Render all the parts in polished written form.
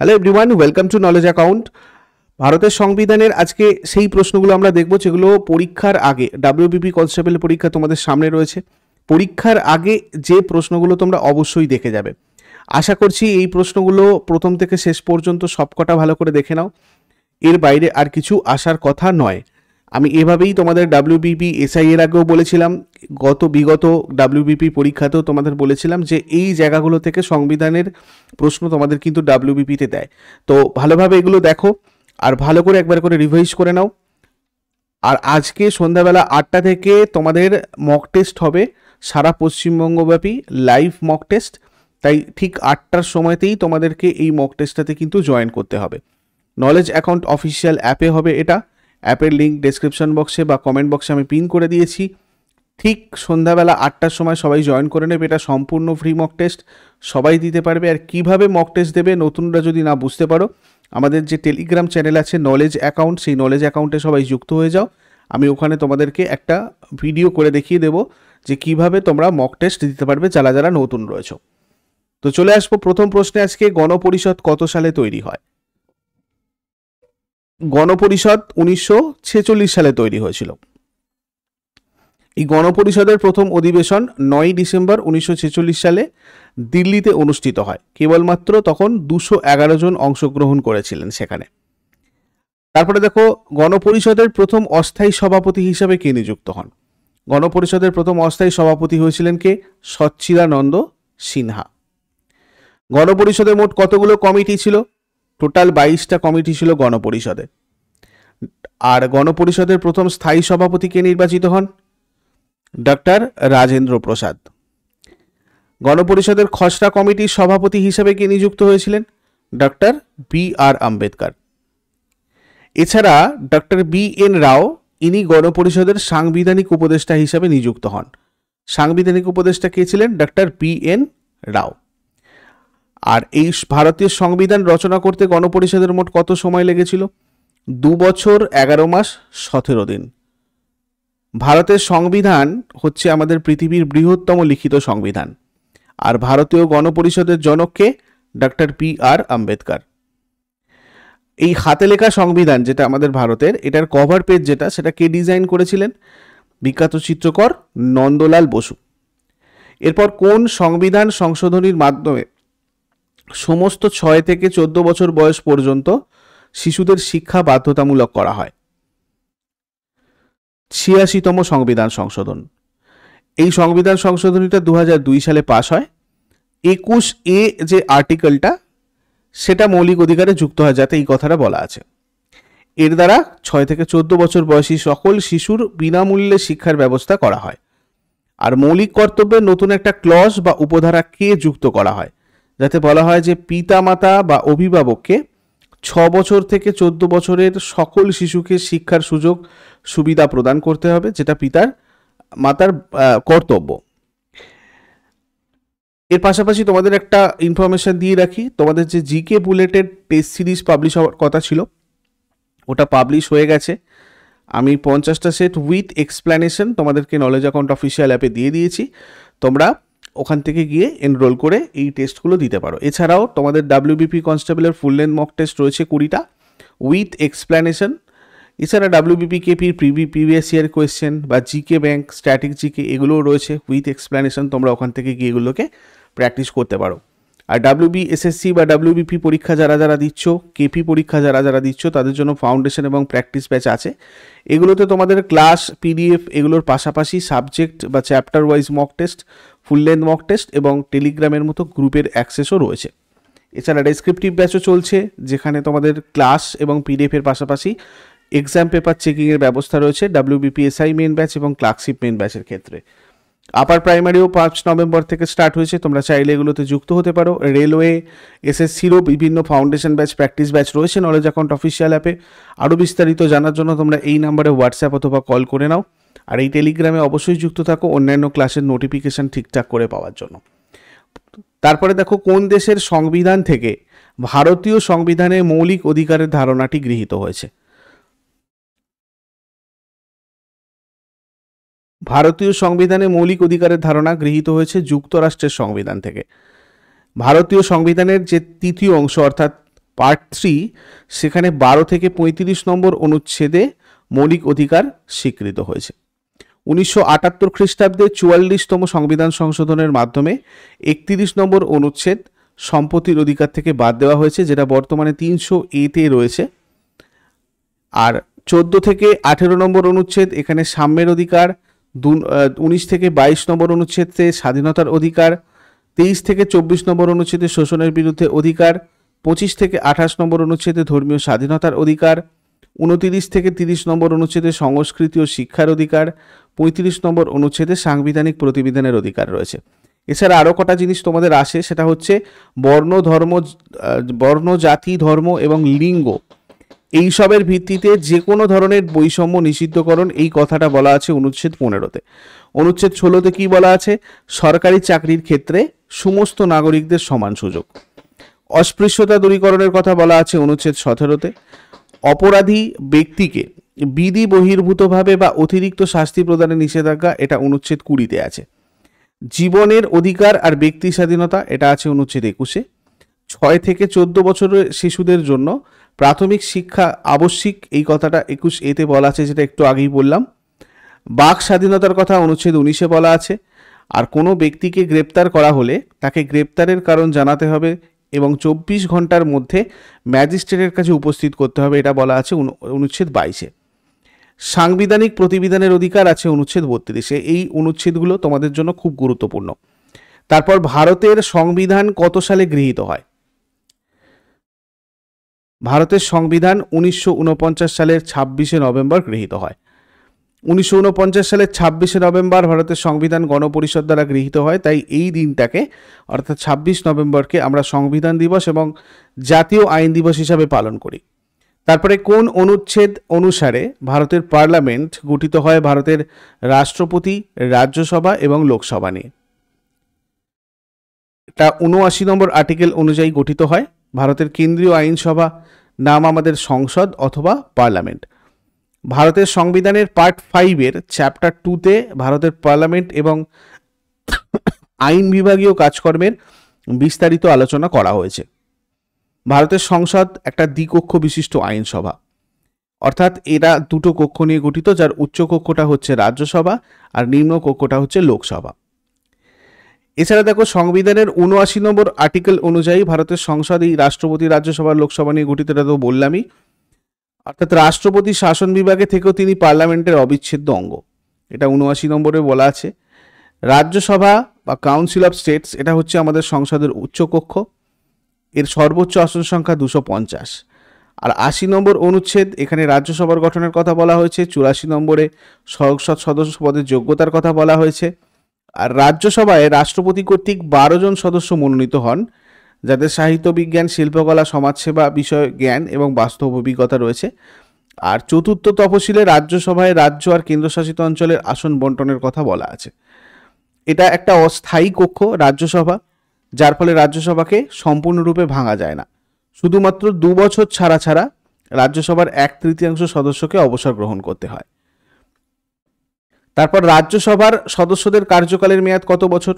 Hello everyone, welcome to knowledge account. ভারতের সংবিধানের আজকে সেই প্রশ্নগুলো আমরা দেখব যেগুলো পরীক্ষার আগে, ডাব্লিউবিপি কনস্টেবল পরীক্ষা তোমাদের সামনে রয়েছে। পরীক্ষার আগে যে প্রশ্নগুলো তোমরা অবশ্যই দেখে যাবে। আশা করছি এই প্রশ্নগুলো প্রথম থেকে শেষ পর্যন্ত সবকটা ভালো করে দেখে নাও, এর বাইরে আর কিছু আসার কথা নয়। আমি এভাবেই তোমাদের ডাব্লিউবিপি এসআই এর আগেও বলেছিলাম, বিগত ডাব্লিউবিপি পরীক্ষাতেও তোমাদের বলেছিলাম যে এই জায়গাগুলো থেকে সংবিধানের প্রশ্ন তোমাদের কিন্তু ডাব্লিউবিপিতে দেয়। তো ভালোভাবে এগুলো দেখো আর ভালো করে একবার করে রিভাইজ করে নাও। আর আজকে সন্ধ্যাবেলা 8টা থেকে তোমাদের মক টেস্ট হবে, সারা পশ্চিমবঙ্গব্যাপী লাইভ মক টেস্ট। তাই ঠিক 8টার সময়তেই তোমাদেরকে এই মক টেস্টটাতে কিন্তু জয়েন করতে হবে। নলেজ অ্যাকাউন্ট অফিসিয়াল অ্যাপে হবে এটা। অ্যাপের লিঙ্ক ডেসক্রিপশন বক্সে বা কমেন্ট বক্সে আমি পিন করে দিয়েছি। ঠিক সন্ধ্যাবেলা 8টার সময় সবাই জয়েন করে নেবে। এটা সম্পূর্ণ ফ্রি মক টেস্ট, সবাই দিতে পারবে। আর কিভাবে মক টেস্ট দেবে নতুনরা যদি না বুঝতে পারো, আমাদের যে টেলিগ্রাম চ্যানেল আছে নলেজ অ্যাকাউন্ট, সেই নলেজ অ্যাকাউন্টে সবাই যুক্ত হয়ে যাও। আমি ওখানে তোমাদেরকে একটা ভিডিও করে দেখিয়ে দেবো যে কিভাবে তোমরা মক টেস্ট দিতে পারবে যারা যারা নতুন রয়েছে। তো চলে আসবো প্রথম প্রশ্নে। আজকে গণপরিষদ কত সালে তৈরি হয়? গণপরিষদ 1946 সালে তৈরি হয়েছিল। এই গণপরিষদের প্রথম অধিবেশন 9 ডিসেম্বর 1946 সালে দিল্লিতে অনুষ্ঠিত হয়। কেবলমাত্র তখন 211 জন অংশগ্রহণ করেছিলেন সেখানে। তারপরে দেখো, গণপরিষদের প্রথম অস্থায়ী সভাপতি হিসাবে কে নিযুক্ত হন? গণপরিষদের প্রথম অস্থায়ী সভাপতি হয়েছিলেন কে? সচ্চিদানন্দ সিনহা। গণপরিষদের মোট কতগুলো কমিটি ছিল? টোটাল 22টা কমিটি ছিল গণপরিষদে। আর গণপরিষদের প্রথম স্থায়ী সভাপতি কে নির্বাচিত হন? ডক্টর রাজেন্দ্র প্রসাদ। গণপরিষদের খসড়া কমিটির সভাপতি হিসেবে কে নিযুক্ত হয়েছিলেন? Doctor B R. আম্বেদকর। এছাড়া ডক্টর বি.এন. রাও, ইনি গণপরিষদের সাংবিধানিক উপদেষ্টা হিসেবে নিযুক্ত হন। সাংবিধানিক উপদেষ্টা কে ছিলেন? Doctor BN. রাও। আর এই ভারতীয় সংবিধান রচনা করতে গণপরিষদের মোট কত সময় লেগেছিল? 2 বছর 11 মাস 17 দিন। ভারতের সংবিধান হচ্ছে আমাদের পৃথিবীর বৃহত্তম লিখিত সংবিধান। আর ভারতীয় গণপরিষদের জনককে? Doctor B R. আম্বেদকর। এই হাতে লেখা সংবিধান যেটা আমাদের ভারতের, এটার কভার পেজ যেটা, সেটা কে ডিজাইন করেছিলেন? বিখ্যাত চিত্রকর নন্দলাল বসু। এরপর কোন সংবিধান সংশোধনীর মাধ্যমে সমস্ত 6 থেকে 14 বছর বয়স পর্যন্ত শিশুদের শিক্ষা বাধ্যতামূলক করা হয়? 86তম সংবিধান সংশোধন। এই সংবিধান সংশোধনীটা 2002 সালে পাশ হয়। 21A যে আর্টিকেলটা, সেটা মৌলিক অধিকারে যুক্ত হয়, যাতে এই কথাটা বলা আছে। এর দ্বারা 6 থেকে 14 বছর বয়সী সকল শিশুর বিনামূল্যে শিক্ষার ব্যবস্থা করা হয়। আর মৌলিক কর্তব্যে নতুন একটা ক্লজ বা উপধারা কে যুক্ত করা হয়, যাতে বলা হয় যে পিতামাতা বা অভিভাবককে 6 বছর থেকে 14 বছরের সকল শিশুকে শিক্ষার সুযোগ সুবিধা প্রদান করতে হবে, যেটা পিতার মাতার কর্তব্য। এর পাশাপাশি তোমাদের একটা ইনফরমেশন দিয়ে রাখি, তোমাদের যে GK bulleted test series publish হওয়ার কথা ছিল, ওটা পাবলিশ হয়ে গেছে। আমি 50টা সেট উইথ এক্সপ্লেনেশন তোমাদেরকে নলেজ অ্যাকাউন্ট অফিসিয়াল অ্যাপে দিয়ে দিয়েছি। তোমরা ওখান থেকে গিয়ে এনরোল করে এই টেস্টগুলো দিতে পারো। এছাড়াও তোমাদের ডাব্লিউবিপি কনস্টেবলের ফুল লেন্থ মক টেস্ট রয়েছে 20টা উইথ এক্সপ্লেনেশন। এছাড়া ডাব্লিউবিপি কেপির প্রিভিয়াস ইয়ার কোয়েশ্চেন বা জিকে ব্যাংক, স্ট্যাটিক জিকে, এগুলোও রয়েছে উইথ এক্সপ্লেনেশন। তোমরা ওখান থেকে গিয়ে এগুলোকে প্র্যাকটিস করতে পারো। আর ডাব্লিউবিএসএসসি বা ডাব্লিউবিপি পরীক্ষা যারা যারা দিচ্ছ, কেপি পরীক্ষা যারা যারা দিচ্ছ, তাদের জন্য ফাউন্ডেশন এবং প্র্যাকটিস ব্যাচ আছে। এগুলোতে তোমাদের ক্লাস, পিডিএফ, এগুলোর পাশাপাশি সাবজেক্ট বা chapter wise mock test, full length mock test এবং টেলিগ্রামের মতো গ্রুপের অ্যাক্সেসও রয়েছে। এছাড়া ডেসক্রিপটিভ ব্যাচও চলছে, যেখানে তোমাদের ক্লাস এবং পিডিএফের পাশাপাশি এক্সাম পেপার চেকিংয়ের ব্যবস্থা রয়েছে ডাব্লিউবিপিএসআই মেন ব্যাচ এবং ক্লার্কশিপ মেন ব্যাচের ক্ষেত্রে। আপার প্রাইমারিও 5 নভেম্বর থেকে স্টার্ট হয়েছে, তোমরা চাইলে এগুলোতে যুক্ত হতে পারো। রেলওয়ে, এসএসসিরও বিভিন্ন ফাউন্ডেশন ব্যাচ, প্র্যাকটিস ব্যাচ রয়েছে নলেজ অ্যাকাউন্ট অফিসিয়াল অ্যাপে। আরও বিস্তারিত জানার জন্য তোমরা এই নাম্বারে হোয়াটসঅ্যাপ অথবা কল করে নাও। আর এই টেলিগ্রামে অবশ্যই যুক্ত থাকো অন্যান্য ক্লাসের নোটিফিকেশান ঠিকঠাক করে পাওয়ার জন্য। তারপরে দেখো, কোন দেশের সংবিধান থেকে ভারতীয় সংবিধানে মৌলিক অধিকারের ধারণাটি গৃহীত হয়েছে? ভারতীয় সংবিধানে মৌলিক অধিকারের ধারণা গৃহীত হয়েছে যুক্তরাষ্ট্রের সংবিধান থেকে। ভারতীয় সংবিধানের যে তৃতীয় অংশ অর্থাৎ পার্ট 3, সেখানে 12 থেকে 35 নম্বর অনুচ্ছেদে মৌলিক অধিকার স্বীকৃত হয়েছে। 1978 খ্রিস্টাব্দে 44তম সংবিধান সংশোধনের মাধ্যমে 31 নম্বর অনুচ্ছেদ সম্পত্তির অধিকার থেকে বাদ দেওয়া হয়েছে, যেটা বর্তমানে 300A-তে রয়েছে। আর 14 থেকে 18 নম্বর অনুচ্ছেদ এখানে সাম্যের অধিকার, 19 থেকে 22 নম্বর অনুচ্ছেদে স্বাধীনতার অধিকার, 23 থেকে 24 নম্বর অনুচ্ছেদে শোষণের বিরুদ্ধে অধিকার, 25 থেকে 28 নম্বর অনুচ্ছেদে ধর্মীয় স্বাধীনতার অধিকার, 29 থেকে 30 নম্বর অনুচ্ছেদে সংস্কৃতি ও শিক্ষার অধিকার, 35 নম্বর অনুচ্ছেদে সাংবিধানিক প্রতিবিধানের অধিকার রয়েছে। এছাড়া আরও কটা জিনিস তোমাদের আসে, সেটা হচ্ছে বর্ণ, জাতি, ধর্ম এবং লিঙ্গ, এইসবের ভিত্তিতে যে কোনো ধরনের বৈষম্য নিষিদ্ধকরণ, এই কথাটা বলা আছে অনুচ্ছেদ 15-তে। অনুচ্ছেদ 16-তে কি বলা আছে? সরকারি চাকরির ক্ষেত্রে সমস্ত নাগরিকদের সমান সুযোগ। অস্পৃশ্যতা দূরীকরণের কথা বলা আছে অনুচ্ছেদ 17-তে। অপরাধী ব্যক্তিকে বিধি বহির্ভূতভাবে বা অতিরিক্ত শাস্তি প্রদানের নিষেধাজ্ঞা, এটা অনুচ্ছেদ 20-তে আছে। জীবনের অধিকার আর ব্যক্তি স্বাধীনতা, এটা আছে অনুচ্ছেদ 21-এ। 6 থেকে 14 বছরের শিশুদের জন্য প্রাথমিক শিক্ষা আবশ্যিক, এই কথাটা 21A-তে বলা আছে, যেটা একটু আগেই বললাম। বাক স্বাধীনতার কথা অনুচ্ছেদ 19-এ বলা আছে। আর কোনো ব্যক্তিকে গ্রেপ্তার করা হলে তাকে গ্রেপ্তারের কারণ জানাতে হবে এবং 24 ঘন্টার মধ্যে ম্যাজিস্ট্রেটের কাছে উপস্থিত করতে হবে, এটা বলা আছে অনুচ্ছেদ 22-এ। সাংবিধানিক প্রতিবিধানের অধিকার আছে অনুচ্ছেদ 32-এ। এই অনুচ্ছেদগুলো তোমাদের জন্য খুব গুরুত্বপূর্ণ। তারপর ভারতের সংবিধান কত সালে গৃহীত হয়? ভারতের সংবিধান 1949 সালের 26শে নভেম্বর গৃহীত হয়। 1949 সালের 26শে নভেম্বর ভারতের সংবিধান গণপরিষদ দ্বারা গৃহীত হয়। তাই এই দিনটাকে, অর্থাৎ 26 নভেম্বরকে আমরা সংবিধান দিবস এবং জাতীয় আইন দিবস হিসাবে পালন করি। তারপরে কোন অনুচ্ছেদ অনুসারে ভারতের পার্লামেন্ট গঠিত হয়? ভারতের রাষ্ট্রপতি, রাজ্যসভা এবং লোকসভা নিয়ে। এটা 79 নম্বর আর্টিকেল অনুযায়ী গঠিত হয়। ভারতের কেন্দ্রীয় আইনসভা নাম আমাদের সংসদ অথবা পার্লামেন্ট। ভারতের সংবিধানের পার্ট 5-এর চ্যাপ্টার 2-তে ভারতের পার্লামেন্ট এবং আইন বিভাগীয় কাজকর্মের বিস্তারিত আলোচনা করা হয়েছে। ভারতের সংসদ একটা দ্বিকক্ষ বিশিষ্ট আইনসভা, অর্থাৎ এরা দুটো কক্ষ নিয়ে গঠিত, যার উচ্চ কক্ষটা হচ্ছে রাজ্যসভা আর নিম্ন কক্ষটা হচ্ছে লোকসভা। এছাড়া দেখো, সংবিধানের 79 নম্বর আর্টিকেল অনুযায়ী ভারতের সংসদ এই রাষ্ট্রপতি, রাজ্যসভা, লোকসভা নিয়ে গঠিত, এটা তো বললামই। অর্থাৎ রাষ্ট্রপতি শাসন বিভাগে থেকেও তিনি পার্লামেন্টের অবিচ্ছেদ্য অঙ্গ, এটা 79 নম্বরে বলা আছে। রাজ্যসভা বা কাউন্সিল অফ স্টেটস, এটা হচ্ছে আমাদের সংসদের উচ্চকক্ষ, এর সর্বোচ্চ আসন সংখ্যা 250। আর 80 নম্বর অনুচ্ছেদ, এখানে রাজ্যসভার গঠনের কথা বলা হয়েছে। 84 নম্বরে সংসদ সদস্য পদের যোগ্যতার কথা বলা হয়েছে। আর রাজ্যসভায় রাষ্ট্রপতি কর্তৃক 12 জন সদস্য মনোনীত হন, যাদের সাহিত্য, বিজ্ঞান, শিল্পকলা, সমাজসেবা বিষয় জ্ঞান এবং বাস্তব অভিজ্ঞতা রয়েছে। আর চতুর্থ তফসিলে রাজ্যসভায় রাজ্য আর কেন্দ্রশাসিত অঞ্চলের আসন বন্টনের কথা বলা আছে। এটা একটা অস্থায়ী কক্ষ রাজ্যসভা, যার ফলে রাজ্যসভাকে সম্পূর্ণরূপে ভাঙা যায় না। শুধুমাত্র 2 বছর ছাড়া ছাড়া রাজ্যসভার 1/3 সদস্যকে অবসর গ্রহণ করতে হয়। তারপর রাজ্যসভার সদস্যদের কার্যকালের মেয়াদ কত বছর?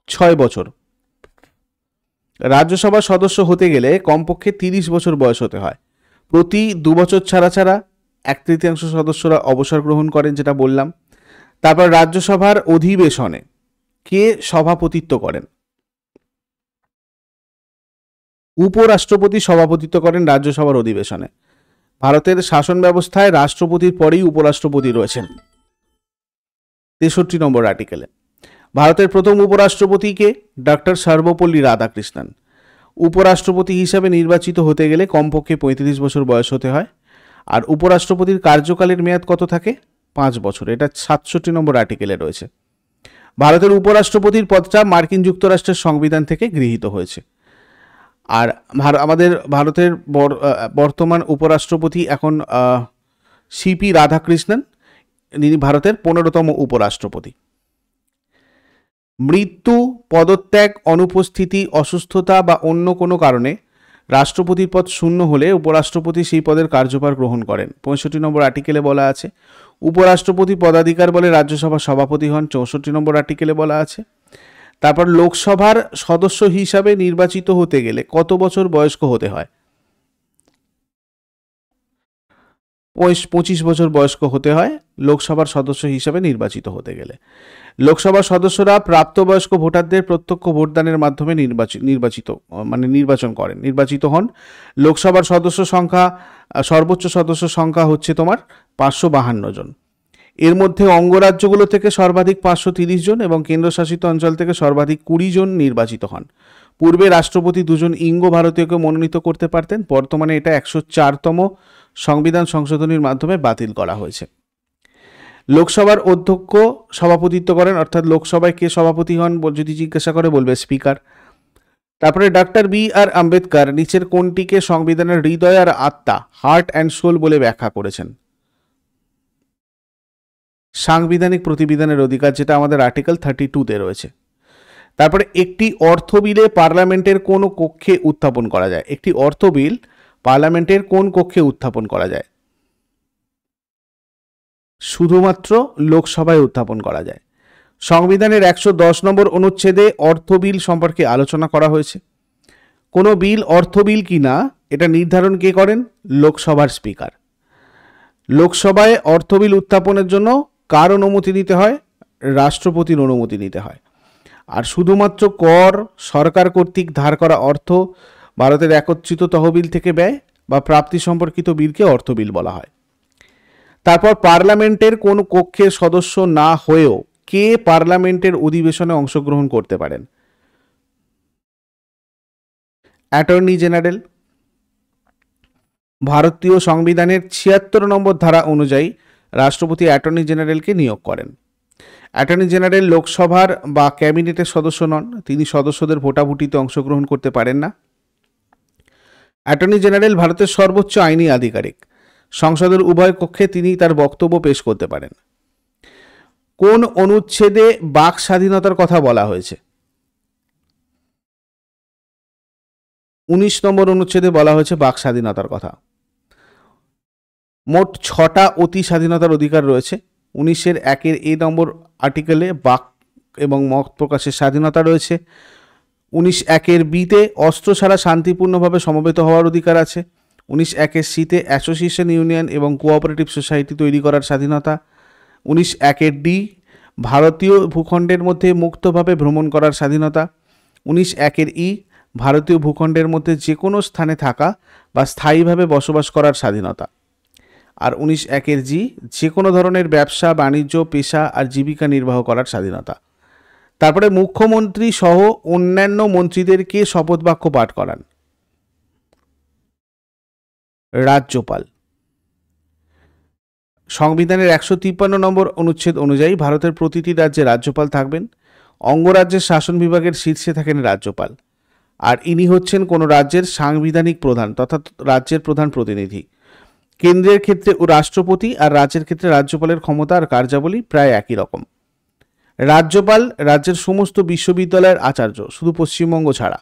6 বছর। রাজ্যসভার সদস্য হতে গেলে কমপক্ষে 30 বছর বয়স হতে হয়। প্রতি 2 বছর ছাড়া ছাড়া 1/3 সদস্যরা অবসর গ্রহণ করেন, যেটা বললাম। তারপর রাজ্যসভার অধিবেশনে কে সভাপতিত্ব করেন? উপরাষ্ট্রপতি সভাপতিত্ব করেন রাজ্যসভার অধিবেশনে। ভারতের শাসন ব্যবস্থায় রাষ্ট্রপতির পরেই উপরাষ্ট্রপতি রয়েছেন 63 নম্বর আর্টিকেলে। ভারতের প্রথম উপরাষ্ট্রপতিকে ডক্টর সর্বপল্লী রাধাকৃষ্ণন। উপরাষ্ট্রপতি হিসাবে নির্বাচিত হতে গেলে কমপক্ষে 35 বছর বয়স হতে হয়। আর উপরাষ্ট্রপতির কার্যকালের মেয়াদ কত থাকে? 5 বছর। এটা 67 নম্বর আর্টিকেলে রয়েছে। ভারতের উপরাষ্ট্রপতির পদটা মার্কিন যুক্তরাষ্ট্রের সংবিধান থেকে গৃহীত হয়েছে। আর আমাদের ভারতের বর্তমান উপরাষ্ট্রপতি এখন সিপি রাধাকৃষ্ণন, যিনি ভারতের 15তম উপরাষ্ট্রপতি। মৃত্যু, পদত্যাগ, অনুপস্থিতি, অসুস্থতা বা অন্য কোনো কারণে রাষ্ট্রপতির পদ শূন্য হলে উপরাষ্ট্রপতি সেই পদের কার্যভার গ্রহণ করেন। 65 নম্বর আর্টিকেলে বলা আছে। উপরাষ্ট্রপতি পদাধিকার বলে রাজ্যসভার সভাপতি হন, 64 নম্বর আর্টিকেলে বলা আছে। তারপর লোকসভার সদস্য হিসাবে নির্বাচিত হতে গেলে কত বছর বয়স্ক হতে হয়? 25 বছর বয়স্ক হতে হয় লোকসভার সদস্য হিসাবে নির্বাচিত হতে গেলে। লোকসভার সদস্যরা প্রাপ্তবয়স্ক ভোটারদের প্রত্যক্ষ ভোটদানের মাধ্যমে নির্বাচিত হন। লোকসভার সদস্য সংখ্যা, সর্বোচ্চ সদস্য সংখ্যা হচ্ছে তোমার 552 জন। এর মধ্যে অঙ্গরাজ্যগুলো থেকে সর্বাধিক 530 জন এবং কেন্দ্রশাসিত অঞ্চল থেকে সর্বাধিক 20 জন নির্বাচিত হন। পূর্বে রাষ্ট্রপতি 2 জন ইঙ্গ ভারতীয়কে মনোনীত করতে পারতেন, বর্তমানে এটা 104তম সংবিধান সংশোধনীর মাধ্যমে বাতিল করা হয়েছে। লোকসভার অধ্যক্ষ সভাপতিত্ব করেন, অর্থাৎ লোকসভায় কে সভাপতি হন যদি জিজ্ঞাসা করে বলবে স্পিকার। তারপরে ডক্টর বি.আর. আম্বেদকর নিচের কোনটিকে সংবিধানের হৃদয় আর আত্মা, হার্ট অ্যান্ড সোল বলে ব্যাখ্যা করেছেন? সাংবিধানিক প্রতিবিধানের অধিকার, যেটা আমাদের আর্টিকেল 32-তে রয়েছে। তারপরে একটি অর্থ বিলে পার্লামেন্টের কোন কক্ষে উত্থাপন করা যায়? একটি অর্থ বিল পার্লামেন্টের কোন কক্ষে উত্থাপন করা যায়? শুধুমাত্র লোকসভায় উত্থাপন করা যায়। সংবিধানের 110 নম্বর অনুচ্ছেদে অর্থ বিল সম্পর্কে আলোচনা করা হয়েছে। কোনো বিল অর্থ বিল কিনা এটা নির্ধারণ কে করেন? লোকসভার স্পিকার। লোকসভায় অর্থ বিল উত্থাপনের জন্য কার অনুমতি নিতে হয়? রাষ্ট্রপতির অনুমতি নিতে হয়। আর শুধুমাত্র কর, সরকার কর্তৃক ধার করা অর্থ, ভারতের একত্রিত তহবিল থেকে ব্যয় বা প্রাপ্তি সম্পর্কিত বিলকে অর্থ বিল বলা হয়। তারপর পার্লামেন্টের কোন কক্ষের সদস্য না হয়েও কে পার্লামেন্টের অধিবেশনে অংশগ্রহণ করতে পারেন? Attorney general. ভারতীয় সংবিধানের 76 নম্বর ধারা অনুযায়ী রাষ্ট্রপতি অ্যাটর্নি জেনারেলকে নিয়োগ করেন। অ্যাটর্নি জেনারেল লোকসভার বা ক্যাবিনেটের সদস্য নন, তিনি সদস্যদের ভোটাভুটিতে অংশগ্রহণ করতে পারেন না। অ্যাটর্নি জেনারেল ভারতের সর্বোচ্চ আইনি আধিকারিক, সংসদের উভয় কক্ষে তিনি তার বক্তব্য পেশ করতে পারেন। কোন অনুচ্ছেদে বাক স্বাধীনতার কথা বলা হয়েছে? 19 নম্বর অনুচ্ছেদে বলা হয়েছে বাক স্বাধীনতার কথা। মোট 6টা অতি স্বাধীনতার অধিকার রয়েছে। 19-এর 1-এর A নম্বর আর্টিকেলে বাক এবং মত প্রকাশের স্বাধীনতা রয়েছে। 19-1-এর B-তে অস্ত্র ছাড়া শান্তিপূর্ণভাবে সমবেত হওয়ার অধিকার আছে। 19-1-এর C-তে অ্যাসোসিয়েশন, ইউনিয়ন এবং কোঅপারেটিভ সোসাইটি তৈরি করার স্বাধীনতা। 19-1-এর D ভারতীয় ভূখণ্ডের মধ্যে মুক্তভাবে ভ্রমণ করার স্বাধীনতা। 19-1-এর E ভারতীয় ভূখণ্ডের মধ্যে যে কোনো স্থানে থাকা বা স্থায়ীভাবে বসবাস করার স্বাধীনতা। আর 19-1-এর G যে কোনো ধরনের ব্যবসা, বাণিজ্য, পেশা আর জীবিকা নির্বাহ করার স্বাধীনতা। তারপরে মুখ্যমন্ত্রী সহ অন্যান্য মন্ত্রীদেরকে শপথ বাক্য পাঠ করান রাজ্যপাল। সংবিধানের 153 নম্বর অনুচ্ছেদ অনুযায়ী ভারতের প্রতিটি রাজ্যে রাজ্যপাল থাকবেন। অঙ্গরাজ্যের শাসন বিভাগের শীর্ষে থাকেন রাজ্যপাল, আর ইনি হচ্ছেন কোনো রাজ্যের সাংবিধানিক প্রধান তথা রাজ্যের প্রধান প্রতিনিধি। কেন্দ্রের ক্ষেত্রে রাষ্ট্রপতি আর রাজ্যের ক্ষেত্রে রাজ্যপালের ক্ষমতা আর কার্যাবলী প্রায় একই রকম। রাজ্যপাল রাজ্যের সমস্ত বিশ্ববিদ্যালয়ের আচার্য, শুধু পশ্চিমবঙ্গ ছাড়া।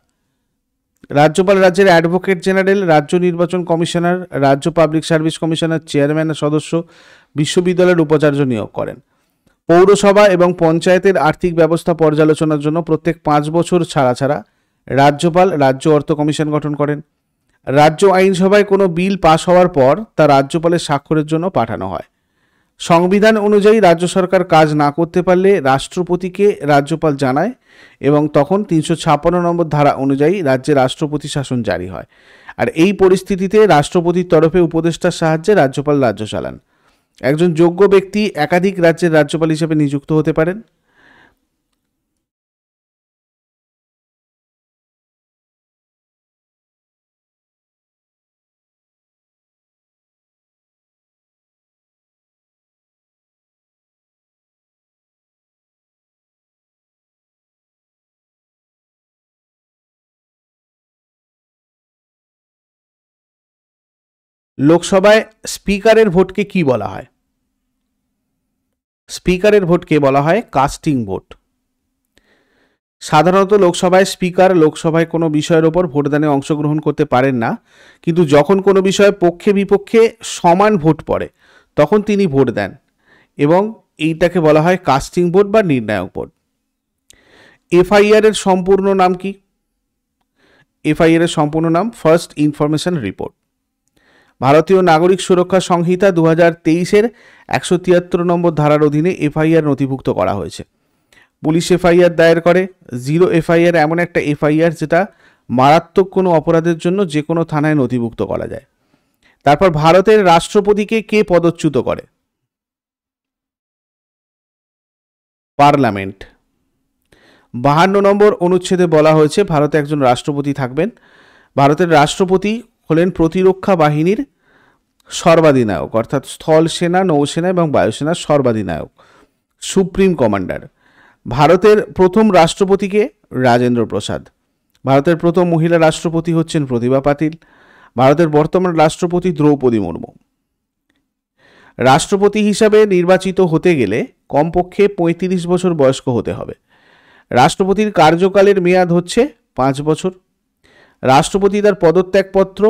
রাজ্যপাল রাজ্যের অ্যাডভোকেট জেনারেল, রাজ্য নির্বাচন কমিশনার, রাজ্য পাবলিক সার্ভিস কমিশনার, চেয়ারম্যান সদস্য, বিশ্ববিদ্যালয়ের উপাচার্য নিয়োগ করেন। পৌরসভা এবং পঞ্চায়েতের আর্থিক ব্যবস্থা পর্যালোচনার জন্য প্রত্যেক 5 বছর ছাড়া ছাড়া রাজ্যপাল রাজ্য অর্থ কমিশন গঠন করেন। রাজ্য আইনসভায় কোনো বিল পাশ হওয়ার পর তা রাজ্যপালের স্বাক্ষরের জন্য পাঠানো হয়। সংবিধান অনুযায়ী রাজ্য সরকার কাজ না করতে পারলে রাষ্ট্রপতিকে রাজ্যপাল জানায় এবং তখন 356 নম্বর ধারা অনুযায়ী রাজ্যে রাষ্ট্রপতি শাসন জারি হয়। আর এই পরিস্থিতিতে রাষ্ট্রপতির তরফে উপদেষ্টার সাহায্যে রাজ্যপাল রাজ্য চালান। একজন যোগ্য ব্যক্তি একাধিক রাজ্যের রাজ্যপাল হিসেবে নিযুক্ত হতে পারেন। লোকসভায় স্পিকারের ভোটকে কি বলা হয়? স্পিকারের ভোটকে বলা হয় কাস্টিং ভোট। সাধারণত লোকসভায় স্পিকার লোকসভায় কোনো বিষয়ের ওপর ভোটদানে অংশগ্রহণ করতে পারেন না, কিন্তু যখন কোনো বিষয়ে পক্ষে বিপক্ষে সমান ভোট পড়ে তখন তিনি ভোট দেন এবং এইটাকে বলা হয় কাস্টিং ভোট বা নির্ণায়ক ভোট। এফআইআর এর সম্পূর্ণ নাম কি? এফআইআর এর সম্পূর্ণ নাম ফার্স্ট ইনফরমেশন রিপোর্ট। ভারতীয় নাগরিক সুরক্ষা সংহিতা 2023-এর 173 নম্বর ধারার অধীনে এফআইআর নথিভুক্ত করা হয়েছে। পুলিশ এফআইআর দায়ের করে। জিরো এফআইআর এমন একটা এফআইআর যেটা মারাত্মক কোনো অপরাধের জন্য যে কোনো থানায় নথিভুক্ত করা যায়। তারপর ভারতের রাষ্ট্রপতিকে কে পদচ্যুত করে? পার্লামেন্ট। 52 নম্বর অনুচ্ছেদে বলা হয়েছে ভারতে একজন রাষ্ট্রপতি থাকবেন। ভারতের রাষ্ট্রপতি হলেন প্রতিরক্ষা বাহিনীর সর্বাধিনায়ক, অর্থাৎ স্থল সেনা, নৌসেনা এবং বায়ুসেনার সর্বাধিনায়ক, সুপ্রিম কমান্ডার। ভারতের প্রথম রাষ্ট্রপতিকে রাজেন্দ্র প্রসাদ। ভারতের প্রথম মহিলা রাষ্ট্রপতি হচ্ছেন প্রতিভা পাতিল। ভারতের বর্তমান রাষ্ট্রপতি দ্রৌপদী মুর্মু। রাষ্ট্রপতি হিসাবে নির্বাচিত হতে গেলে কমপক্ষে 35 বছর বয়স্ক হতে হবে। রাষ্ট্রপতির কার্যকালের মেয়াদ হচ্ছে 5 বছর। রাষ্ট্রপতি তার পদত্যাগপত্র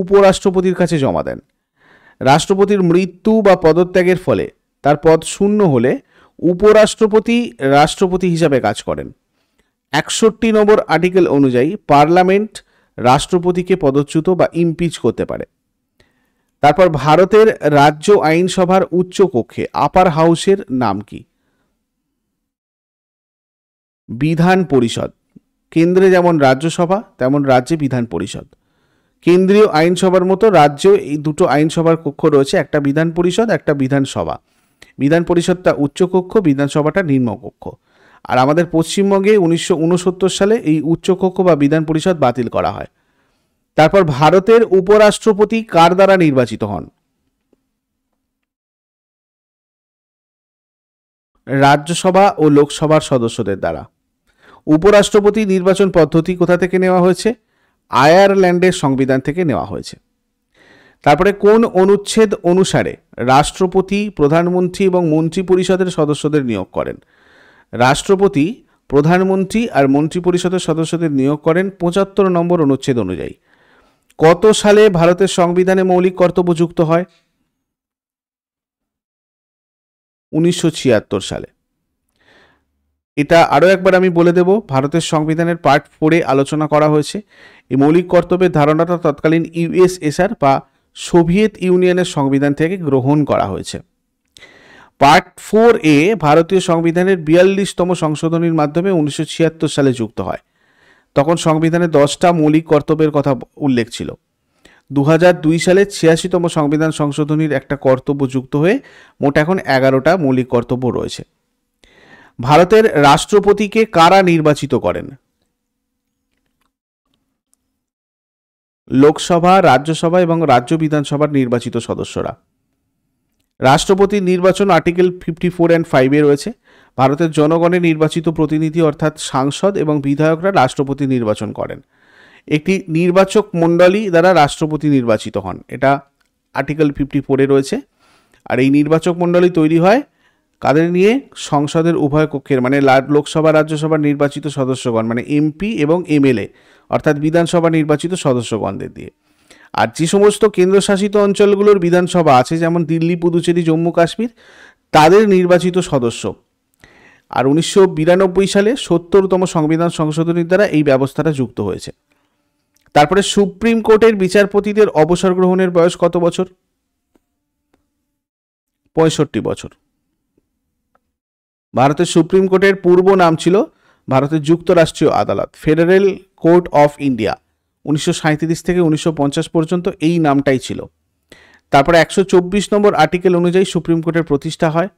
উপরাষ্ট্রপতির কাছে জমা দেন। রাষ্ট্রপতির মৃত্যু বা পদত্যাগের ফলে তার পদ শূন্য হলে উপরাষ্ট্রপতি রাষ্ট্রপতি হিসাবে কাজ করেন। 61 নম্বর আর্টিকেল অনুযায়ী পার্লামেন্ট রাষ্ট্রপতিকে পদচ্যুত বা ইমপিচ করতে পারে। তারপর ভারতের রাজ্য আইনসভার উচ্চ কক্ষে আপার হাউসের নাম কি? বিধান পরিষদ। কেন্দ্রে যেমন রাজ্যসভা তেমন রাজ্যে বিধান পরিষদ। কেন্দ্রীয় আইনসভার মতো রাজ্য এই দুটো আইনসভার কক্ষ রয়েছে, একটা বিধান পরিষদ, একটা বিধানসভা। বিধান পরিষদটা উচ্চকক্ষ, বিধানসভাটা নিম্নকক্ষ। আর আমাদের পশ্চিমবঙ্গে 1969 সালে এই উচ্চকক্ষ বা বিধান পরিষদ বাতিল করা হয়। তারপর ভারতের উপরাষ্ট্রপতি কার দ্বারা নির্বাচিত হন? রাজ্যসভা ও লোকসভার সদস্যদের দ্বারা। উপরাষ্ট্রপতি নির্বাচন পদ্ধতি কোথা থেকে নেওয়া হয়েছে? আয়ারল্যান্ডের সংবিধান থেকে নেওয়া হয়েছে। তারপরে কোন অনুচ্ছেদ অনুসারে রাষ্ট্রপতি প্রধানমন্ত্রী এবং মন্ত্রী পরিষদের সদস্যদের নিয়োগ করেন? রাষ্ট্রপতি প্রধানমন্ত্রী আর মন্ত্রী পরিষদের সদস্যদের নিয়োগ করেন 75 নম্বর অনুচ্ছেদ অনুযায়ী। কত সালে ভারতের সংবিধানে মৌলিক কর্তব্য যুক্ত হয়? 1976 সালে। এটা আরও একবার আমি বলে দেব, ভারতের সংবিধানের পার্ট 4-এ আলোচনা করা হয়েছে। এই মৌলিক কর্তব্যের ধারণাটা তৎকালীন ইউএসএসআর বা সোভিয়েত ইউনিয়নের সংবিধান থেকে গ্রহণ করা হয়েছে। পার্ট 4-এ ভারতীয় সংবিধানের 42তম সংশোধনীর মাধ্যমে 1976 সালে যুক্ত হয়। তখন সংবিধানে 10টা মৌলিক কর্তব্যের কথা উল্লেখ ছিল। 2002 সালে 86তম সংবিধান সংশোধনীর একটা কর্তব্য যুক্ত হয়ে মোট এখন 11টা মৌলিক কর্তব্য রয়েছে। ভারতের রাষ্ট্রপতিকে কারা নির্বাচিত করেন? লোকসভা, রাজ্যসভা এবং রাজ্য বিধানসভার নির্বাচিত সদস্যরা। রাষ্ট্রপতির নির্বাচন আর্টিকেল 54 and 5-এ রয়েছে। ভারতের জনগণের নির্বাচিত প্রতিনিধি অর্থাৎ সাংসদ এবং বিধায়করা রাষ্ট্রপতি নির্বাচন করেন। একটি নির্বাচক মণ্ডলী দ্বারা রাষ্ট্রপতি নির্বাচিত হন, এটা আর্টিকেল 54-এ রয়েছে। আর এই নির্বাচক মণ্ডলী তৈরি হয় কাদের নিয়ে? সংসদের উভয় কক্ষের মানে লোকসভা রাজ্যসভার নির্বাচিত সদস্যগণ মানে এমপি এবং এমএলএ অর্থাৎ বিধানসভা নির্বাচিত সদস্যগণদের দিয়ে। আর যে সমস্ত কেন্দ্রশাসিত অঞ্চলগুলোর বিধানসভা আছে যেমন দিল্লি, পুদুচেরি, জম্মু কাশ্মীর, তাদের নির্বাচিত সদস্য। আর 1992 সালে 70তম সংবিধান সংশোধনীর দ্বারা এই ব্যবস্থাটা যুক্ত হয়েছে। তারপরে সুপ্রিম কোর্টের বিচারপতিদের অবসর গ্রহণের বয়স কত বছর? 65 বছর। ভারতের সুপ্রিম কোর্টের পূর্ব নাম ছিল ভারতের যুক্তরাষ্ট্রীয় আদালত, ফেডারেল কোর্ট অফ ইন্ডিয়া। 1937 থেকে 1950 পর্যন্ত এই নামটাই ছিল। তারপরে 124 নম্বর আর্টিকেল অনুযায়ী সুপ্রিম কোর্টের প্রতিষ্ঠা হয়।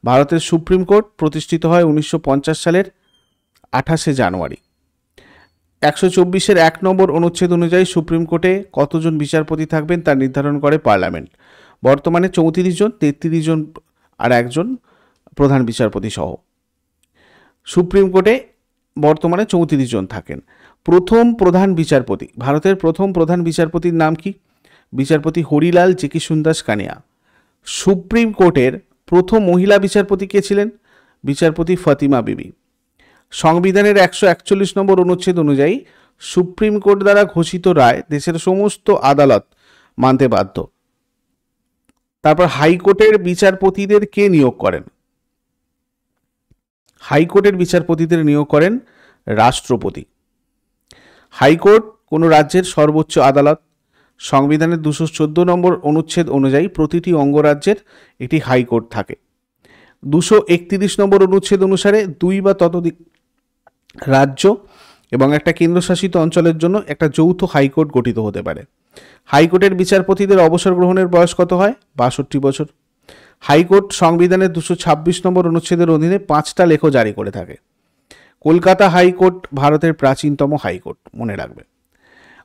ভারতের সুপ্রিম কোর্ট প্রতিষ্ঠিত হয় 1950 সালের 28শে জানুয়ারি। 124-এর 1 নম্বর অনুচ্ছেদ অনুযায়ী সুপ্রিম কোর্টে কতজন বিচারপতি থাকবেন তা নির্ধারণ করে পার্লামেন্ট। বর্তমানে 34 জন, 33 জন আর একজন প্রধান বিচারপতি সহ সুপ্রিম কোর্টে বর্তমানে 34 জন থাকেন। প্রথম প্রধান বিচারপতি, ভারতের প্রথম প্রধান বিচারপতির নাম কি? বিচারপতি হরিলাল জেকিসুন্দাস কানিয়া। সুপ্রিম কোর্টের প্রথম মহিলা বিচারপতি কে ছিলেন? বিচারপতি ফাতিমা বিবি। সংবিধানের 141 নম্বর অনুচ্ছেদ অনুযায়ী সুপ্রিম কোর্ট দ্বারা ঘোষিত রায় দেশের সমস্ত আদালত মানতে বাধ্য। তারপর হাইকোর্টের বিচারপতিদের কে নিয়োগ করেন? হাইকোর্টের বিচারপতিদের নিয়োগ করেন রাষ্ট্রপতি। হাইকোর্ট কোনো রাজ্যের সর্বোচ্চ আদালত। সংবিধানের 214 নম্বর অনুচ্ছেদ অনুযায়ী প্রতিটি অঙ্গরাজ্যের একটি হাইকোর্ট থাকে। 231 নম্বর অনুচ্ছেদ অনুসারে 2 বা ততোধিক রাজ্য এবং একটা কেন্দ্রশাসিত অঞ্চলের জন্য একটা যৌথ হাইকোর্ট গঠিত হতে পারে। হাইকোর্টের বিচারপতিদের অবসর গ্রহণের বয়স কত হয়? 62 বছর। হাইকোর্ট সংবিধানের 226 নম্বর অনুচ্ছেদের অধীনে 5টা লেখ জারি করে থাকে। কলকাতা হাইকোর্ট ভারতের প্রাচীনতম হাইকোর্ট, মনে রাখবে।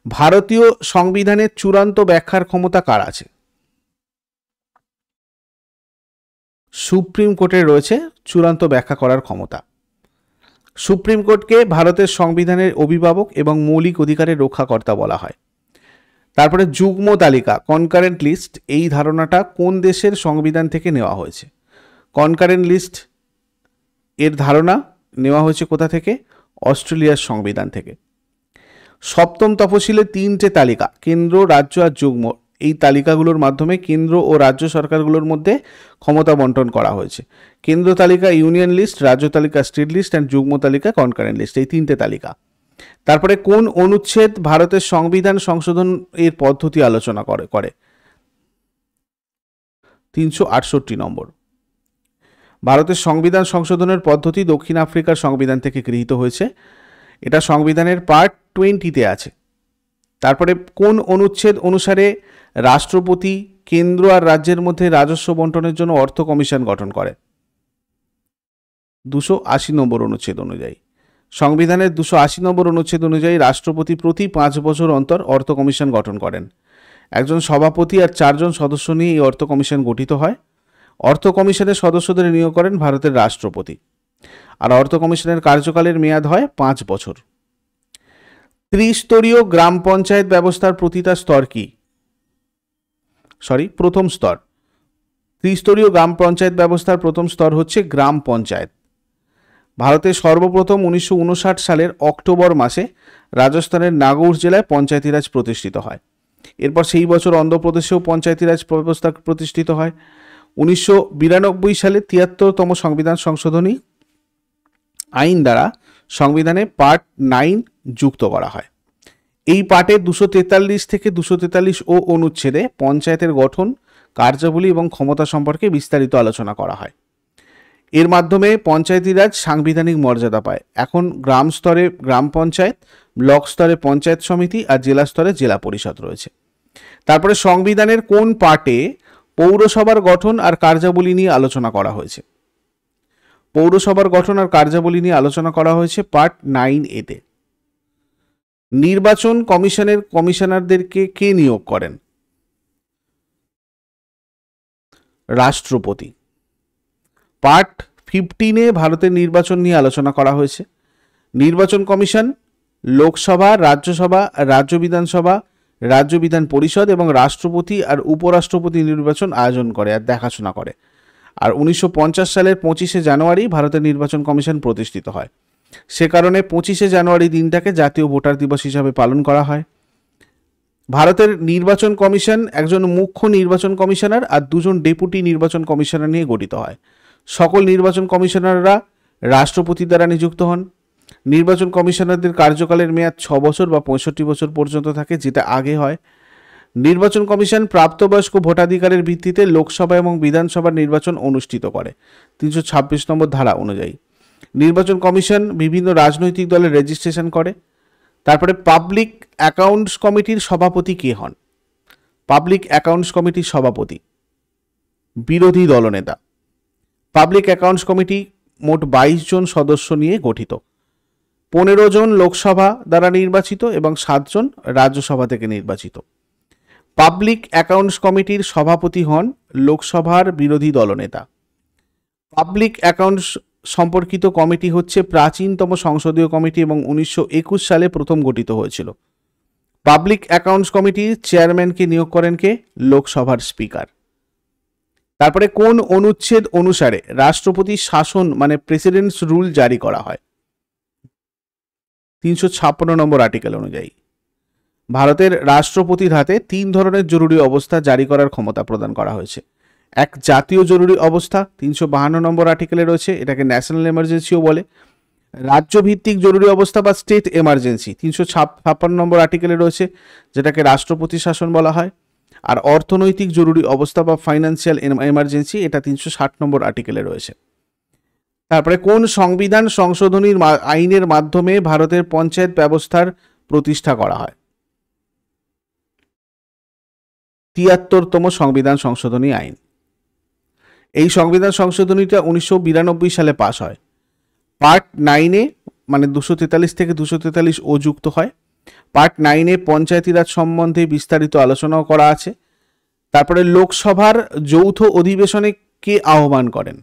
ভারতীয় সংবিধানের চূড়ান্ত ব্যাখ্যার ক্ষমতা কার আছে? সুপ্রিম কোর্টের রয়েছে চূড়ান্ত ব্যাখ্যা করার ক্ষমতা। সুপ্রিম কোর্টকে ভারতের সংবিধানের অভিভাবক এবং মৌলিক অধিকারের রক্ষাকর্তা বলা হয়। তারপরে যুগ্ম তালিকা, কনকারেন্ট লিস্ট, এই ধারণাটা কোন দেশের সংবিধান থেকে নেওয়া হয়েছে? কনকারেন্ট লিস্ট এর ধারণা নেওয়া হয়েছে কোথা থেকে? অস্ট্রেলিয়ার সংবিধান থেকে। সপ্তম তফসিলের 3টে তালিকা, কেন্দ্র, রাজ্য আর যুগ্ম, এই তালিকাগুলোর মাধ্যমে কেন্দ্র ও রাজ্য সরকারগুলোর মধ্যে ক্ষমতা বন্টন করা হয়েছে। কেন্দ্র তালিকা ইউনিয়ন লিস্ট, রাজ্য তালিকা স্টেট লিস্ট অ্যান্ড যুগ্ম তালিকা কনকারেন্ট লিস্ট, এই 3টে তালিকা। তারপরে কোন অনুচ্ছেদ ভারতের সংবিধান সংশোধন এর পদ্ধতি আলোচনা করে? 368 নম্বর। ভারতের সংবিধান সংশোধনের পদ্ধতি দক্ষিণ আফ্রিকার সংবিধান থেকে গৃহীত হয়েছে। এটা সংবিধানের পার্ট 20-তে আছে। তারপরে কোন অনুচ্ছেদ অনুসারে রাষ্ট্রপতি কেন্দ্র আর রাজ্যের মধ্যে রাজস্ব বন্টনের জন্য অর্থ কমিশন গঠন করে? 280 নম্বর অনুচ্ছেদ অনুযায়ী। সংবিধানের 280 নম্বর অনুচ্ছেদ অনুযায়ী রাষ্ট্রপতি প্রতি 5 বছর অন্তর অর্থ কমিশন গঠন করেন। একজন সভাপতি আর 4 জন সদস্য নিয়ে এই অর্থ কমিশন গঠিত হয়। অর্থ কমিশনের সদস্যদের নিয়োগ করেন ভারতের রাষ্ট্রপতি। আর অর্থ কমিশনের কার্যকালের মেয়াদ হয় 5 বছর। ত্রিস্তরীয় গ্রাম পঞ্চায়েত ব্যবস্থার প্রথম স্তর। ত্রিস্তরীয় গ্রাম পঞ্চায়েত ব্যবস্থার প্রথম স্তর হচ্ছে গ্রাম পঞ্চায়েত। ভারতে সর্বপ্রথম 1959 সালের অক্টোবর মাসে রাজস্থানের নাগৌর জেলায় পঞ্চায়েতি রাজ প্রতিষ্ঠিত হয়। এরপর সেই বছর অন্ধ্রপ্রদেশেও পঞ্চায়েতি রাজ ব্যবস্থা প্রতিষ্ঠিত হয়। 1992 সালে 73তম সংবিধান সংশোধনী আইন দ্বারা সংবিধানে পার্ট 9 যুক্ত করা হয়। এই পার্টে 243 থেকে 243 অনুচ্ছেদে পঞ্চায়েতের গঠন, কার্যাবলী এবং ক্ষমতা সম্পর্কে বিস্তারিত আলোচনা করা হয়। এর মাধ্যমে পঞ্চায়েতি রাজ সাংবিধানিক মর্যাদা পায়। এখন গ্রাম স্তরে গ্রাম পঞ্চায়েত, ব্লক স্তরে পঞ্চায়েত সমিতি আর জেলা স্তরে জেলা পরিষদ রয়েছে। তারপরে সংবিধানের কোন পার্টে পৌরসভার গঠন আর কার্যাবলী নিয়ে আলোচনা করা হয়েছে? পৌরসভার গঠন আর কার্যাবলী নিয়ে আলোচনা করা হয়েছে পার্ট 9A-তে। নির্বাচন কমিশনের কমিশনারদেরকে কে নিয়োগ করেন? রাষ্ট্রপতি। পার্ট 15-এ ভারতের নির্বাচন নিয়ে আলোচনা করা হয়েছে। নির্বাচন কমিশন লোকসভা, রাজ্যসভা, রাজ্য বিধানসভা, রাজ্য বিধান পরিষদ এবং রাষ্ট্রপতি আর উপরাষ্ট্রপতি নির্বাচন আয়োজন করে আর দেখাশোনা করে। আর 1950 সালের 25শে জানুয়ারি ভারতের নির্বাচন কমিশন প্রতিষ্ঠিত হয়। সে কারণে 25শে জানুয়ারি দিনটাকে জাতীয় ভোটার দিবস হিসাবে পালন করা হয়। ভারতের নির্বাচন কমিশন একজন মুখ্য নির্বাচন কমিশনার আর 2 জন ডেপুটি নির্বাচন কমিশনার নিয়ে গঠিত হয়। সকল নির্বাচন কমিশনাররা রাষ্ট্রপতি দ্বারা নিযুক্ত হন। নির্বাচন কমিশনারদের কার্যকালের মেয়াদ 6 বছর বা 65 বছর পর্যন্ত থাকে, যেটা আগে হয়। নির্বাচন কমিশন প্রাপ্তবয়স্ক ভোটাধিকারের ভিত্তিতে লোকসভা এবং বিধানসভার নির্বাচন অনুষ্ঠিত করে 326 নম্বর ধারা অনুযায়ী। নির্বাচন কমিশন বিভিন্ন রাজনৈতিক দলের রেজিস্ট্রেশন করে। তারপরে পাবলিক অ্যাকাউন্টস কমিটির সভাপতি কে হন? পাবলিক অ্যাকাউন্টস কমিটির সভাপতি বিরোধী দলনেতা। পাবলিক অ্যাকাউন্টস কমিটি মোট 22 জন সদস্য নিয়ে গঠিত। 15 জন লোকসভা দ্বারা নির্বাচিত এবং 7 জন রাজ্যসভা থেকে নির্বাচিত। পাবলিক অ্যাকাউন্টস কমিটির সভাপতি হন লোকসভার বিরোধী দলনেতা। পাবলিক অ্যাকাউন্টস সম্পর্কিত কমিটি হচ্ছে প্রাচীনতম সংসদীয় কমিটি এবং 1921 সালে প্রথম গঠিত হয়েছিল। পাবলিক অ্যাকাউন্টস কমিটির চেয়ারম্যানকে নিয়োগ করেন কে? লোকসভার স্পিকার। তারপরে কোন অনুচ্ছেদ অনুসারে রাষ্ট্রপতির শাসন মানে প্রেসিডেন্টস রুল জারি করা হয়? 356 নম্বর আর্টিকেল অনুযায়ী। ভারতের রাষ্ট্রপতির হাতে 3 ধরনের জরুরি অবস্থা জারি করার ক্ষমতা প্রদান করা হয়েছে। এক জাতীয় জরুরি অবস্থা 352 নম্বর আর্টিকেলে রয়েছে, এটাকে ন্যাশনাল এমার্জেন্সিও বলে। রাজ্যভিত্তিক জরুরি অবস্থা বা স্টেট এমার্জেন্সি 356 নম্বর আর্টিকেলে রয়েছে, যেটাকে রাষ্ট্রপতি শাসন বলা হয়। আর অর্থনৈতিক জরুরি অবস্থা বা ফাইন্যান্সিয়াল এমার্জেন্সি, এটা 360 নম্বর আর্টিকেলে রয়েছে। তারপরে কোন সংবিধান সংশোধনীর আইনের মাধ্যমে ভারতের পঞ্চায়েত ব্যবস্থার প্রতিষ্ঠা করা হয়? 73তম সংবিধান সংশোধনী আইন। এই সংবিধান সংশোধনীটা 1992 সালে পাশ হয়। পার্ট 9-এ মানে 243 থেকে 243 ও যুক্ত হয়। পার্ট 9-এ পঞ্চায়েতি রাজ সম্বন্ধে বিস্তারিত আলোচনাও করা আছে। তারপরে লোকসভার যৌথ অধিবেশনে কে আহ্বান করেন?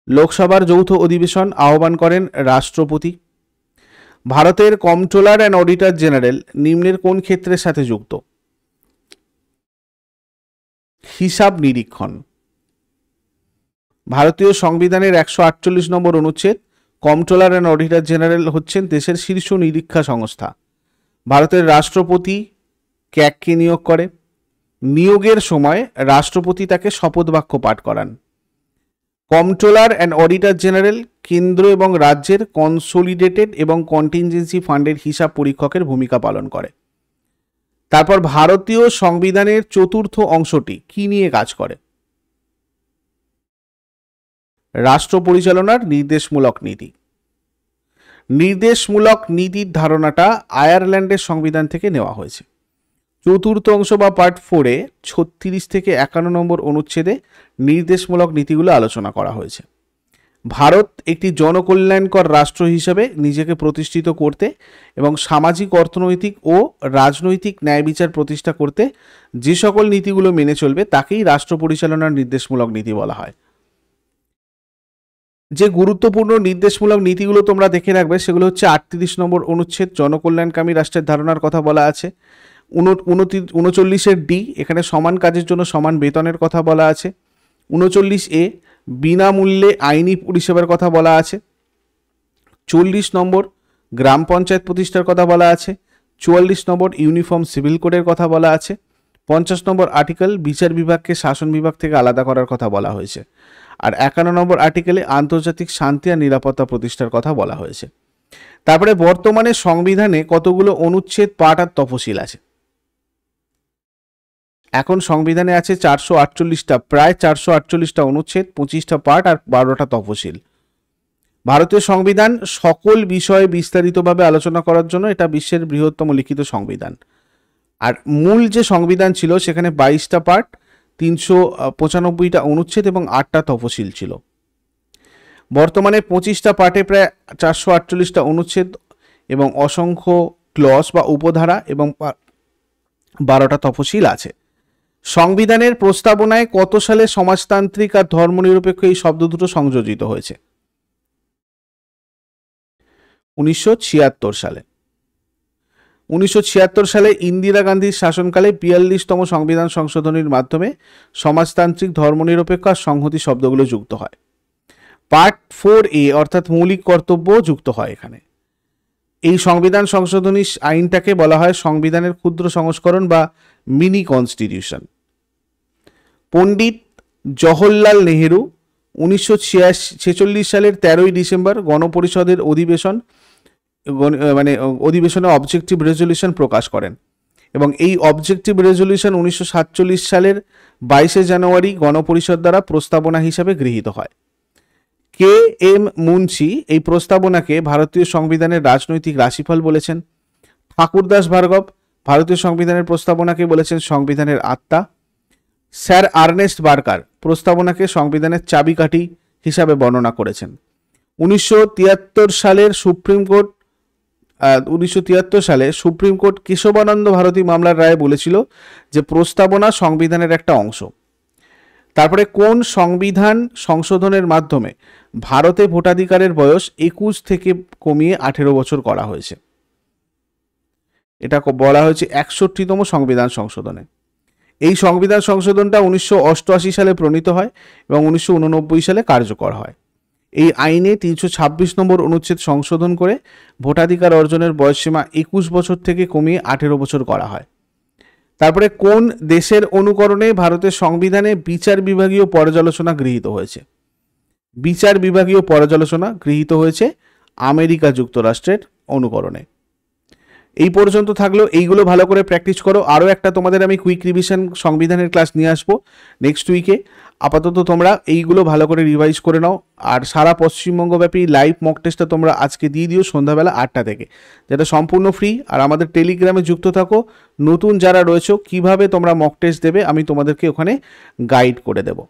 লোকসভার যৌথ অধিবেশন আহ্বান করেন রাষ্ট্রপতি। ভারতের কম্ট্রোলার অ্যান্ড অডিটর জেনারেল নিম্নের কোন ক্ষেত্রের সাথে যুক্ত? হিসাব নিরীক্ষণ। ভারতীয় সংবিধানের 148 নম্বর অনুচ্ছেদ, কম্ট্রোলার অ্যান্ড অডিটর জেনারেল হচ্ছেন দেশের শীর্ষ নিরীক্ষা সংস্থা। ভারতের রাষ্ট্রপতি ক্যাগকে নিয়োগ করে। নিয়োগের সময় রাষ্ট্রপতি তাকে শপথ বাক্য পাঠ করান। কম্ট্রোলার অ্যান্ড অডিটর জেনারেল কেন্দ্র এবং রাজ্যের কনসোলিডেটেড এবং কন্টিনজেন্সি ফান্ডের হিসাব পরীক্ষকের ভূমিকা পালন করে। তারপর ভারতীয় সংবিধানের চতুর্থ অংশটি কি নিয়ে কাজ করে? রাষ্ট্র পরিচালনার নির্দেশমূলক নীতি। নির্দেশমূলক নীতির ধারণাটা আয়ারল্যান্ডের সংবিধান থেকে নেওয়া হয়েছে। চতুর্থ অংশ বা পার্ট 4-এ 36 থেকে 51 নম্বর অনুচ্ছেদে নির্দেশমূলক নীতিগুলো আলোচনা করা হয়েছে। ভারত একটি জনকল্যাণকর রাষ্ট্র হিসেবে নিজেকে প্রতিষ্ঠিত করতে এবং সামাজিক, অর্থনৈতিক ও রাজনৈতিক ন্যায় বিচার প্রতিষ্ঠা করতে যে সকল নীতিগুলো মেনে চলবে তাকেই রাষ্ট্র পরিচালনার নির্দেশমূলক নীতি বলা হয়। যে গুরুত্বপূর্ণ নির্দেশমূলক নীতিগুলো তোমরা দেখে রাখবে সেগুলো হচ্ছে 38 নম্বর অনুচ্ছেদ, জনকল্যাণকামী রাষ্ট্রের ধারণার কথা বলা আছে। 39-এর ডি, এখানে সমান কাজের জন্য সমান বেতনের কথা বলা আছে। 39-এ বিনামূল্যে আইনি পরিষেবার কথা বলা আছে। 40 নম্বর গ্রাম পঞ্চায়েত প্রতিষ্ঠার কথা বলা আছে। 44 নম্বর ইউনিফর্ম সিভিল কোডের কথা বলা আছে। 50 নম্বর আর্টিকেল বিচার বিভাগকে শাসন বিভাগ থেকে আলাদা করার কথা বলা হয়েছে। আর 51 নম্বর আর্টিকেলে আন্তর্জাতিক শান্তি আর নিরাপত্তা প্রতিষ্ঠার কথা বলা হয়েছে। তারপরে বর্তমানে সংবিধানে কতগুলো অনুচ্ছেদ, পাঠ আর তফসিল আছে? এখন সংবিধানে আছে 448টা, প্রায় 448টা অনুচ্ছেদ, 25টা পাঠ আর 12টা তফসিল। ভারতীয় সংবিধান সকল বিষয়ে বিস্তারিতভাবে আলোচনা করার জন্য এটা বিশ্বের বৃহত্তম লিখিত সংবিধান। আর মূল যে সংবিধান ছিল সেখানে 22টা পাঠ, 395টা অনুচ্ছেদ এবং 8টা তফসিল ছিল। বর্তমানে 25টা পাঠে প্রায় 448টা অনুচ্ছেদ এবং অসংখ্য ক্লজ বা উপধারা এবং 12টা তফসিল আছে। সংবিধানের প্রস্তাবনায় কত সালে সমাজতান্ত্রিক আর ধর্মনিরপেক্ষ এই শব্দ দুটো সংযোজিত হয়েছে? 1976 সালে। 1976 সালে ইন্দিরা গান্ধীর শাসনকালে 42তম সংবিধান সংশোধনীর মাধ্যমে সমাজতান্ত্রিক, ধর্মনিরপেক্ষ আর সংহতি শব্দগুলো যুক্ত হয়। পার্ট 4A অর্থাৎ মৌলিক কর্তব্য যুক্ত হয় এখানে। এই সংবিধান সংশোধনী আইনটাকে বলা হয় সংবিধানের ক্ষুদ্র সংস্করণ বা মিনি কনস্টিটিউশন। পণ্ডিত জওহরলাল নেহেরু 1946 সালের 13ই ডিসেম্বর গণপরিষদের অধিবেশনে অবজেক্টিভ রেজলিউশন প্রকাশ করেন এবং এই অবজেক্টিভ রেজলিউশন 1947 সালের 22শে জানুয়ারি গণপরিষদ দ্বারা প্রস্তাবনা হিসাবে গৃহীত হয়। কে এম মুন্সি এই প্রস্তাবনাকে ভারতীয় সংবিধানের রাজনৈতিক রাশিফল বলেছেন। ঠাকুরদাস ভার্গব ভারতীয় সংবিধানের প্রস্তাবনাকে বলেছেন সংবিধানের আত্মা। স্যার আর্নেস্ট বার্কার প্রস্তাবনাকে সংবিধানের চাবিকাঠি হিসাবে বর্ণনা করেছেন। 1973 সালে সুপ্রিম কোর্ট কেশবানন্দ ভারতী মামলার রায়ে বলেছিল যে প্রস্তাবনা সংবিধানের একটা অংশ। তারপরে কোন সংবিধান সংশোধনের মাধ্যমে ভারতে ভোটাধিকারের বয়স 21 থেকে কমিয়ে 18 বছর করা হয়েছে? এটা বলা হয়েছে 61তম সংবিধান সংশোধনে। এই সংবিধান সংশোধনটা 1988 সালে প্রণীত হয় এবং 1989 সালে কার্যকর হয়। এই আইনে 326 নম্বর অনুচ্ছেদ সংশোধন করে ভোটাধিকার অর্জনের বয়সসীমা 21 বছর থেকে কমিয়ে 18 বছর করা হয়। তারপরে কোন দেশের অনুকরণে ভারতের সংবিধানে বিচার বিভাগীয় পর্যালোচনা গৃহীত হয়েছে? বিচার বিভাগীয় পর্যালোচনা গৃহীত হয়েছে আমেরিকা যুক্তরাষ্ট্রের অনুকরণে। এই পর্যন্ত থাকলো, এইগুলো ভালো করে প্র্যাকটিস করো। আরও একটা তোমাদের আমি কুইক রিভিশন সংবিধানের ক্লাস নিয়ে আসবো নেক্সট উইকে। আপাতত তোমরা এইগুলো ভালো করে রিভাইজ করে নাও। আর সারা পশ্চিমবঙ্গব্যাপী লাইভ মক টেস্টটা তোমরা আজকে দিয়ে দিও সন্ধ্যাবেলা 8টা থেকে, যেটা সম্পূর্ণ ফ্রি। আর আমাদের টেলিগ্রামে যুক্ত থাকো, নতুন যারা রয়েছে কিভাবে তোমরা মক টেস্ট দেবে আমি তোমাদেরকে ওখানে গাইড করে দেবো।